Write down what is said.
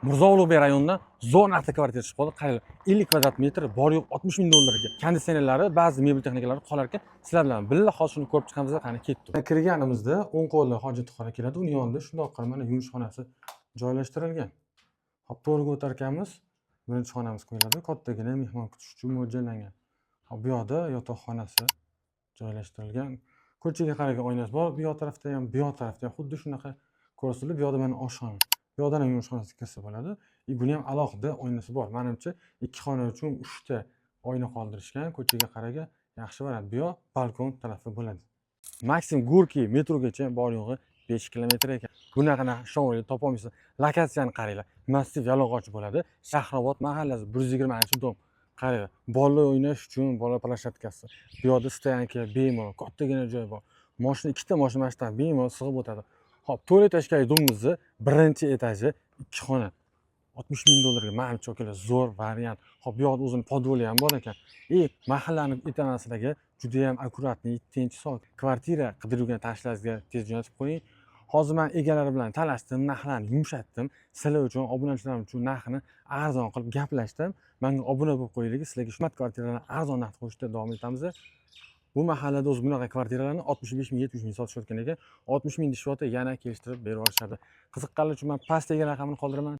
Mirzo Ulug'bek rayonidan zo'r narxda kvartira chiqib qoldi. Qaranglar, 50 kvadrat metr bor yo'q 60 ming dollarga. Konditsionerlari, ba'zi mebel texnikalari qolar ekan. Sizlar bilan birga hozir shuni ko'rib chiqamiz, qani ketdik. Kirganimizda o'ng qo'lda hojatxona keladi. Uning yonida shundoq qilib mana yuvish xonasi joylashtirilgan. Hop, to'g'riga o'tarkanmiz. Birinchi xonamiz qo'yiladi. Kattagina mehmon kutish uchun mo'ljallangan. Hop, bu yoqda yotoqxonasi joylashtirilgan. Ko'chaga qaragan oynasi bor. Bu yoq tarafda ham, bu yoq tarafda ham xuddi shunaqa ko'rsatilib, bu yoqda mana oshxona. Bu yoqdan ham yumush xonasi kirsa bo'ladi. Buni ham alohida oynasi bor. Menimcha, ikki xona uchun 3 ta oyna qoldirishgan. Ko'chaga qaragan yaxshi bo'ladi. Bu yoq balkon tarafi bo'ladi. Maksim Gorkiy metrogacha bor yo'g'i 5 kilometr ekan. Bunaqa shomilni topolmaysiz. Lokatsiyani qaranglar. Massiv yalang'och bo'ladi. Shahrobod mahallasi 120-dom. Qaranglar, bolalar o'ynash uchun bola plashatkasi. Bu yoqda stoyanka bemalol, kattagina joy bor. Mashina, ikkita mashina mashtab bemalol sig'ib o'tadi. Hop, 4 etajli domimizni birinchi etaji 2 xona. 60 ming dollarga menimcha akalar zo'r variant. Hop, bu yoqda o'zini podvoli ham bor ekan. Mahallaning etanasidagi juda ham akkuratniy 7-soat kvartira qidiruvga tashlashga tez jo'natib qo'ying. Hozir men egalari bilan talashdim, narxlarni yumshatdim. Sizlar uchun, obunachilarim uchun narxini arzon qilib gaplashdim. Menga obuna bo'lib qo'yinglar, sizlarga shu kvartiralarni arzon narxda qo'yishda davom etamiz. Bu mahallada o'zi bunaqa kvartiralarni 65 ming, 70 ming sotishayotgan ekan. 60 ming deyishyapti, yana kelishtirib berib olishadi. Qiziqqanlar uchun men pastdagi raqamni qoldiraman.